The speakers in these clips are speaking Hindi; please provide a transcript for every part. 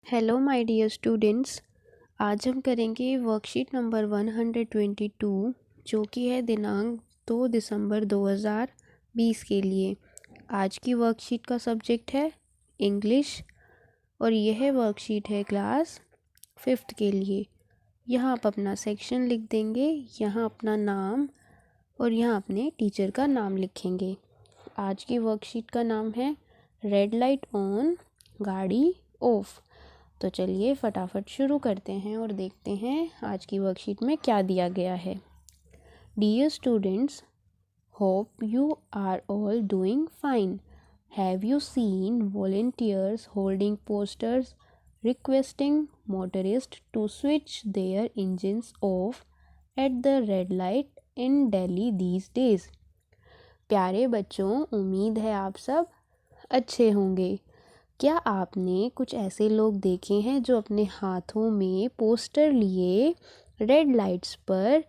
Hello my dear students. आज हम करेंगे वर्कशीट नंबर 122 जो कि है दिनांक 2 दिसंबर 2020 के लिए। आज की वर्कशीट का सब्जेक्ट है इंग्लिश और यह वर्कशीट है क्लास 5th के लिए। यहाँ आप अपना सेक्शन लिख देंगे, यहाँ अपना नाम और यहाँ अपने टीचर का नाम लिखेंगे। आज की वर्कशीट का नाम है रेड लाइट ऑन गाड़ी ऑफ। तो चलिए फटाफट शुरू करते हैं और देखते हैं आज की वर्कशीट में क्या दिया गया है। Dear students, hope you are all doing fine. Have you seen volunteers holding posters requesting motorist to switch their engines off at the red light in Delhi these days. प्यारे बच्चों, उम्मीद है आप सब अच्छे होंगे। क्या आपने कुछ ऐसे लोग देखे हैं जो अपने हाथों में पोस्टर लिए रेड लाइट्स पर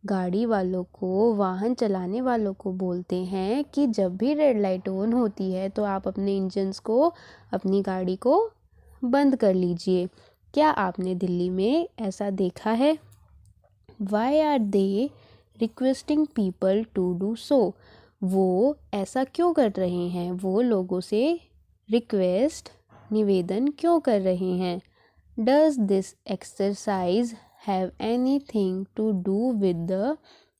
गाड़ी वालों को, वाहन चलाने वालों को बोलते हैं कि जब भी रेड लाइट ऑन होती है तो आप अपने इंजन्स को, अपनी गाड़ी को बंद कर लीजिए। क्या आपने दिल्ली में ऐसा देखा है? Why are they requesting people to do so? वो ऐसा क्यों कर रहे हैं? वो लोगों से रिक्वेस्ट, निवेदन क्यों कर रहे हैं? Does this exercise have anything to do with the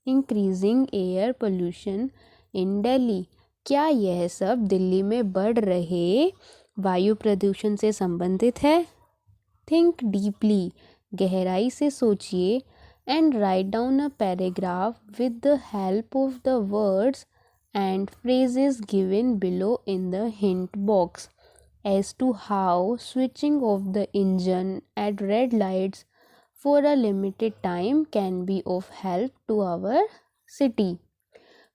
increasing air pollution in Delhi? क्या यह सब दिल्ली में बढ़ रहे वायु प्रदूषण से संबंधित है? थिंक डीपली, गहराई से सोचिए, and write down a paragraph with the help of the words and phrases given below in the hint box as to how switching off the engine at red lights for a limited time can be of help to our city।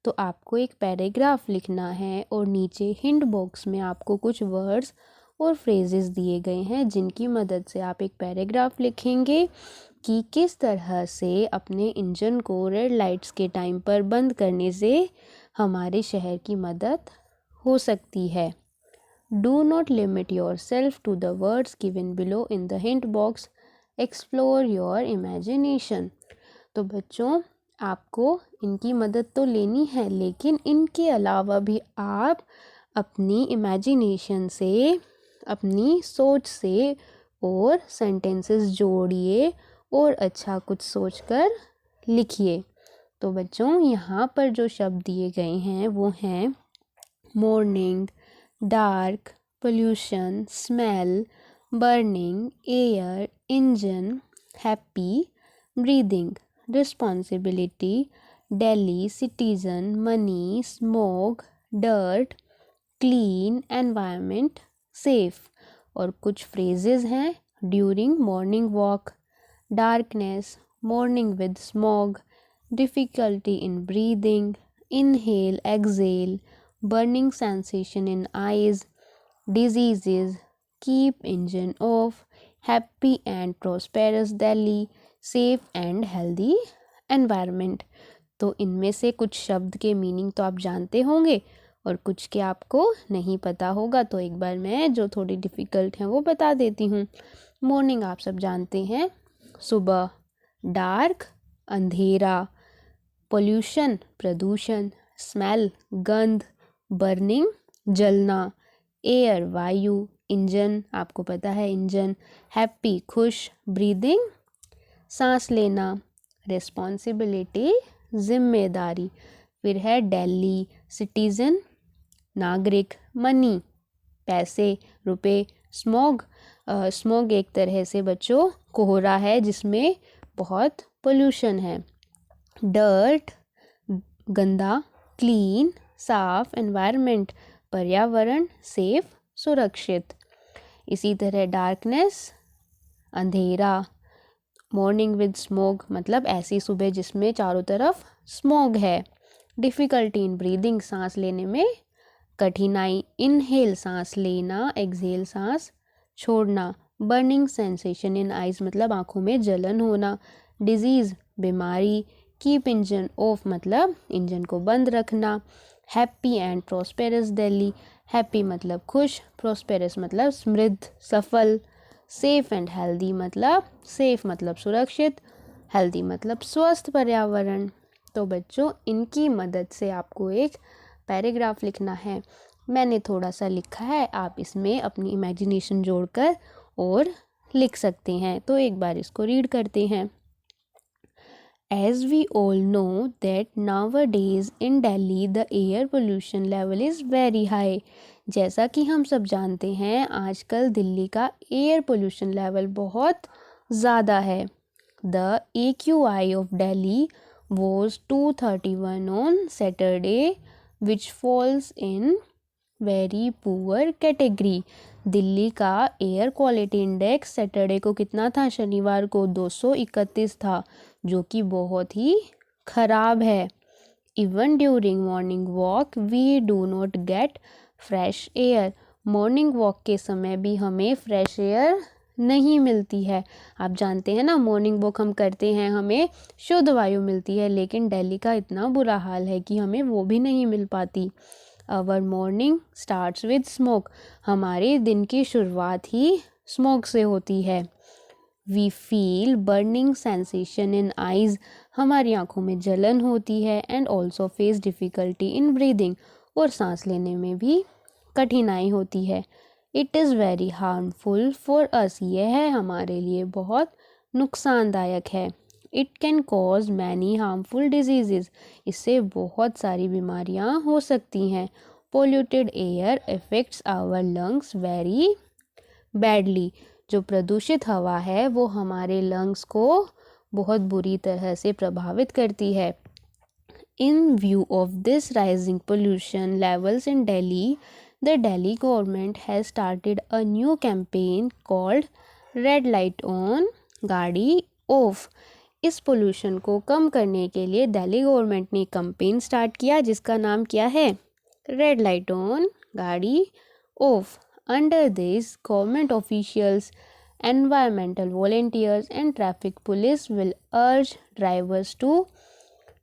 तो आपको एक पैराग्राफ लिखना है और नीचे हिंट बॉक्स में आपको कुछ वर्ड्स और फ्रेजेस दिए गए हैं जिनकी मदद से आप एक पैराग्राफ लिखेंगे कि किस तरह से अपने इंजन को रेड लाइट्स के टाइम पर बंद करने से हमारे शहर की मदद हो सकती है। Do not limit yourself to the words given below in the hint box, explore your imagination. तो बच्चों, आपको इनकी मदद तो लेनी है, लेकिन इनके अलावा भी आप अपनी इमेजिनेशन से, अपनी सोच से और सेंटेंसेस जोड़िए और अच्छा कुछ सोचकर लिखिए। तो बच्चों, यहाँ पर जो शब्द दिए गए हैं वो हैं morning, dark, pollution, smell, burning, air, engine, happy, breathing, responsibility, Delhi, citizen, money, smoke, dirt, clean, environment, safe. और कुछ फ्रेजेस हैं during morning walk, darkness, morning with smog, difficulty in breathing, inhale, exhale, burning sensation in eyes, diseases, keep engine off, happy and prosperous Delhi, safe and healthy environment। तो इनमें से कुछ शब्द के मीनिंग तो आप जानते होंगे और कुछ के आपको नहीं पता होगा। तो एक बार मैं जो थोड़ी डिफ़िकल्ट हैं वो बता देती हूँ। मॉर्निंग आप सब जानते हैं, सुबह, डार्क, अंधेरा, पोल्यूशन, प्रदूषण, स्मेल, गंध, बर्निंग, जलना, एयर, वायु, इंजन, आपको पता है इंजन, हैप्पी, खुश, ब्रीदिंग, सांस लेना, रिस्पॉन्सिबिलिटी, जिम्मेदारी, फिर है दिल्ली, सिटीजन, नागरिक, मनी, पैसे, रुपए, स्मॉग, स्मॉग एक तरह से बच्चों कोहरा है जिसमें बहुत पोल्यूशन है, डर्ट, गंदा, क्लीन, साफ, एनवायरनमेंट, पर्यावरण, सेफ, सुरक्षित। इसी तरह डार्कनेस, अंधेरा, मॉर्निंग विद स्मोग मतलब ऐसी सुबह जिसमें चारों तरफ स्मोग है, डिफ़िकल्टी इन ब्रीदिंग सांस लेने में कठिनाई, इनहेल सांस लेना, एक्सहेल सांस छोड़ना, बर्निंग सेंसेशन इन आइज मतलब आँखों में जलन होना, डिजीज़ बीमारी, कीप इंजन ऑफ मतलब इंजन को बंद रखना, happy and prosperous Delhi, happy मतलब खुश, प्रॉस्पेरस मतलब समृद्ध, सफल, सेफ एंड हेल्दी मतलब सेफ मतलब सुरक्षित, हेल्दी मतलब स्वस्थ पर्यावरण। तो बच्चों इनकी मदद से आपको एक पैराग्राफ लिखना है। मैंने थोड़ा सा लिखा है, आप इसमें अपनी इमेजिनेशन जोड़कर और लिख सकते हैं। तो एक बार इसको रीड करते हैं। As we all know that nowadays in Delhi the air pollution level is very high। जैसा कि हम सब जानते हैं आजकल दिल्ली का एयर पोल्यूशन लेवल बहुत ज़्यादा है। The AQI of Delhi was 231 on Saturday which falls in very poor category. Delhi का एयर क्वालिटी इंडेक्स सैटरडे को कितना था? शनिवार को 231 था, जो कि बहुत ही ख़राब है। Even during morning walk we do not get fresh air. Morning walk के समय भी हमें फ्रेश एयर नहीं मिलती है। आप जानते हैं ना, मॉर्निंग वॉक हम करते हैं हमें शुद्ध वायु मिलती है, लेकिन दिल्ली का इतना बुरा हाल है कि हमें वो भी नहीं मिल पाती। Our morning starts with smoke. हमारे दिन की शुरुआत ही स्मोक से होती है। We feel burning sensation in eyes. हमारी आँखों में जलन होती है। And also face difficulty in breathing. और सांस लेने में भी कठिनाई होती है। It is very harmful for us. यह है हमारे लिए बहुत नुकसानदायक है। It can cause many harmful disease. इससे बहुत सारी बीमारियां हो सकती हैं। Polluted air affects our lungs very badly. जो प्रदूषित हवा है वो हमारे लंग्स को बहुत बुरी तरह से प्रभावित करती है। इन view of this rising pollution levels in Delhi, the Delhi government has started a new campaign called red light on गाड़ी ऑफ। इस पोल्यूशन को कम करने के लिए दिल्ली गवर्नमेंट ने कैंपेन स्टार्ट किया जिसका नाम क्या है? रेड लाइट ऑन गाड़ी of. Under this government officials, environmental volunteers and traffic police will urge drivers to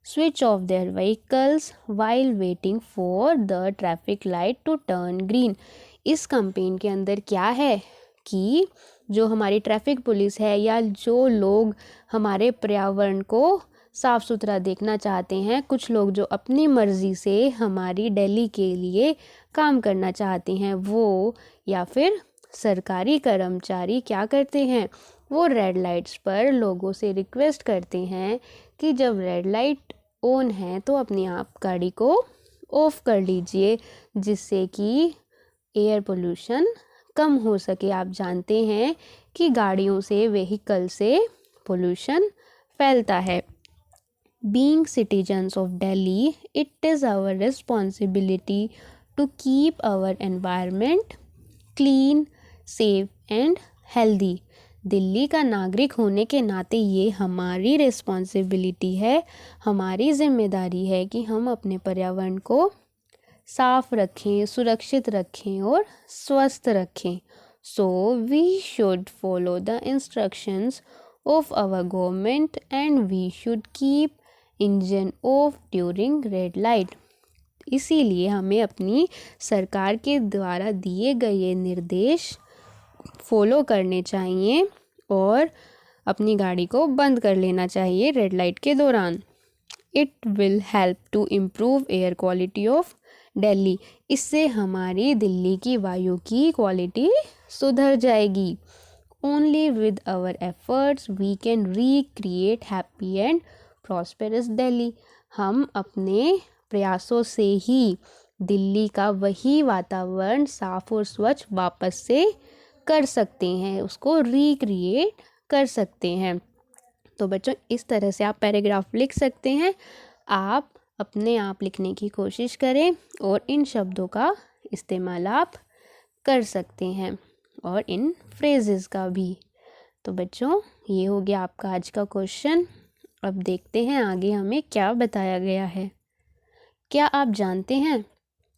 switch off their vehicles while waiting for the traffic light to turn green। इस कैंपेन के अंदर क्या है कि जो हमारी ट्रैफिक पुलिस है या जो लोग हमारे पर्यावरण को साफ़ सुथरा देखना चाहते हैं, कुछ लोग जो अपनी मर्ज़ी से हमारी दिल्ली के लिए काम करना चाहते हैं, वो या फिर सरकारी कर्मचारी क्या करते हैं? वो रेड लाइट्स पर लोगों से रिक्वेस्ट करते हैं कि जब रेड लाइट ऑन है तो अपनी आप गाड़ी को ऑफ कर लीजिए, जिससे कि एयर पोल्यूशन कम हो सके। आप जानते हैं कि गाड़ियों से, व्हीकल से पोल्यूशन फैलता है। Being citizens of Delhi, it is our responsibility to keep our environment clean, safe and healthy. Delhi का नागरिक होने के नाते ये हमारी रिस्पॉन्सिबिलिटी है, हमारी जिम्मेदारी है कि हम अपने पर्यावरण को साफ रखें, सुरक्षित रखें और स्वस्थ रखें। So we should follow the instructions of our government and we should keep engine off during red light. इसीलिए हमें अपनी सरकार के द्वारा दिए गए निर्देश फॉलो करने चाहिए और अपनी गाड़ी को बंद कर लेना चाहिए रेड लाइट के दौरान। It will help to improve air quality of Delhi. इससे हमारी दिल्ली की वायु की क्वालिटी सुधर जाएगी। Only with our efforts we can recreate happy and prosperous Delhi. हम अपने प्रयासों से ही दिल्ली का वही वातावरण साफ और स्वच्छ वापस से कर सकते हैं, उसको रिक्रिएट कर सकते हैं। तो बच्चों इस तरह से आप पैराग्राफ लिख सकते हैं। आप अपने आप लिखने की कोशिश करें और इन शब्दों का इस्तेमाल आप कर सकते हैं और इन फ्रेजेस का भी। तो बच्चों ये हो गया आपका आज का क्वेश्चन। अब देखते हैं आगे हमें क्या बताया गया है। क्या आप जानते हैं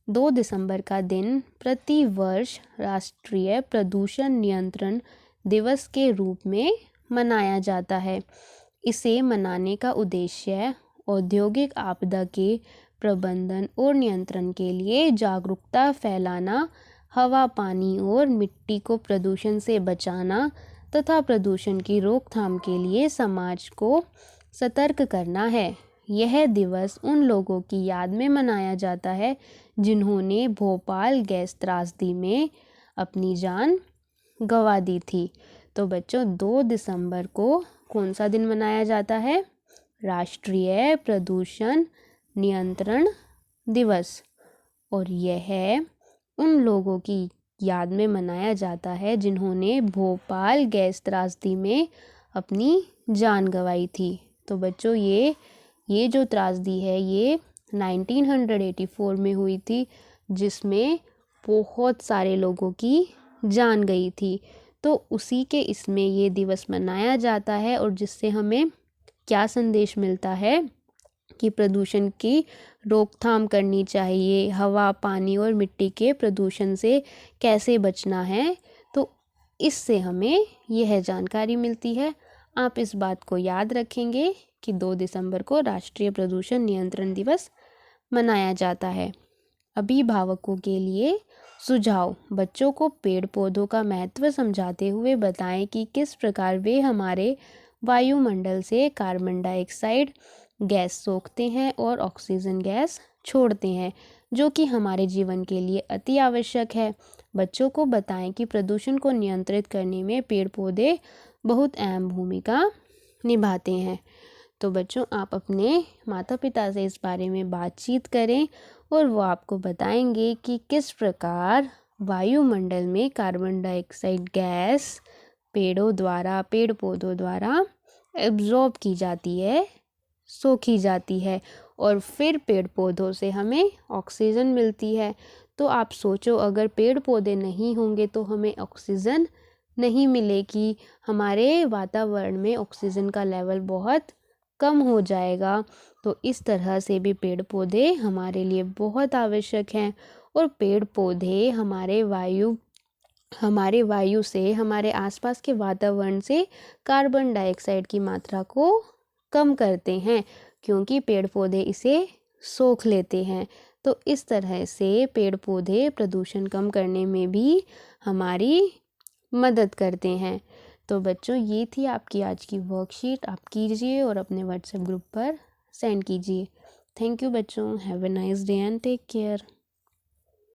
2 दिसंबर का दिन प्रति वर्ष राष्ट्रीय प्रदूषण नियंत्रण दिवस के रूप में मनाया जाता है। इसे मनाने का उद्देश्य औद्योगिक आपदा के प्रबंधन और नियंत्रण के लिए जागरूकता फैलाना, हवा, पानी और मिट्टी को प्रदूषण से बचाना तथा प्रदूषण की रोकथाम के लिए समाज को सतर्क करना है। यह दिवस उन लोगों की याद में मनाया जाता है जिन्होंने भोपाल गैस त्रासदी में अपनी जान गंवा दी थी। तो बच्चों 2 दिसंबर को कौन सा दिन मनाया जाता है? राष्ट्रीय प्रदूषण नियंत्रण दिवस। और यह उन लोगों की याद में मनाया जाता है जिन्होंने भोपाल गैस त्रासदी में अपनी जान गंवाई थी। तो बच्चों ये जो त्रासदी है ये 1984 में हुई थी, जिसमें बहुत सारे लोगों की जान गई थी। तो उसी के इसमें ये दिवस मनाया जाता है और जिससे हमें क्या संदेश मिलता है कि प्रदूषण की रोकथाम करनी चाहिए, हवा, पानी और मिट्टी के प्रदूषण से कैसे बचना है। तो इससे हमें यह जानकारी मिलती है। आप इस बात को याद रखेंगे कि 2 दिसंबर को राष्ट्रीय प्रदूषण नियंत्रण दिवस मनाया जाता है। अभिभावकों के लिए सुझाव। बच्चों को पेड़ पौधों का महत्व समझाते हुए बताएं कि किस प्रकार वे हमारे वायुमंडल से कार्बन डाइऑक्साइड गैस सोखते हैं और ऑक्सीजन गैस छोड़ते हैं, जो कि हमारे जीवन के लिए अति आवश्यक है। बच्चों को बताएं कि प्रदूषण को नियंत्रित करने में पेड़ पौधे बहुत अहम भूमिका निभाते हैं। तो बच्चों आप अपने माता पिता से इस बारे में बातचीत करें और वो आपको बताएंगे कि किस प्रकार वायुमंडल में कार्बन डाइऑक्साइड गैस पेड़ पौधों द्वारा एब्जॉर्ब की जाती है, सोखी जाती है और फिर पेड़ पौधों से हमें ऑक्सीजन मिलती है। तो आप सोचो अगर पेड़ पौधे नहीं होंगे तो हमें ऑक्सीजन नहीं मिलेगी, हमारे वातावरण में ऑक्सीजन का लेवल बहुत कम हो जाएगा। तो इस तरह से भी पेड़ पौधे हमारे लिए बहुत आवश्यक हैं और पेड़ पौधे हमारे वायु से, हमारे आसपास के वातावरण से कार्बन डाइऑक्साइड की मात्रा को कम करते हैं, क्योंकि पेड़ पौधे इसे सोख लेते हैं। तो इस तरह से पेड़ पौधे प्रदूषण कम करने में भी हमारी मदद करते हैं। तो बच्चों ये थी आपकी आज की वर्कशीट, आप कीजिए और अपने व्हाट्सएप ग्रुप पर सेंड कीजिए। थैंक यू बच्चों, have a nice day and take care.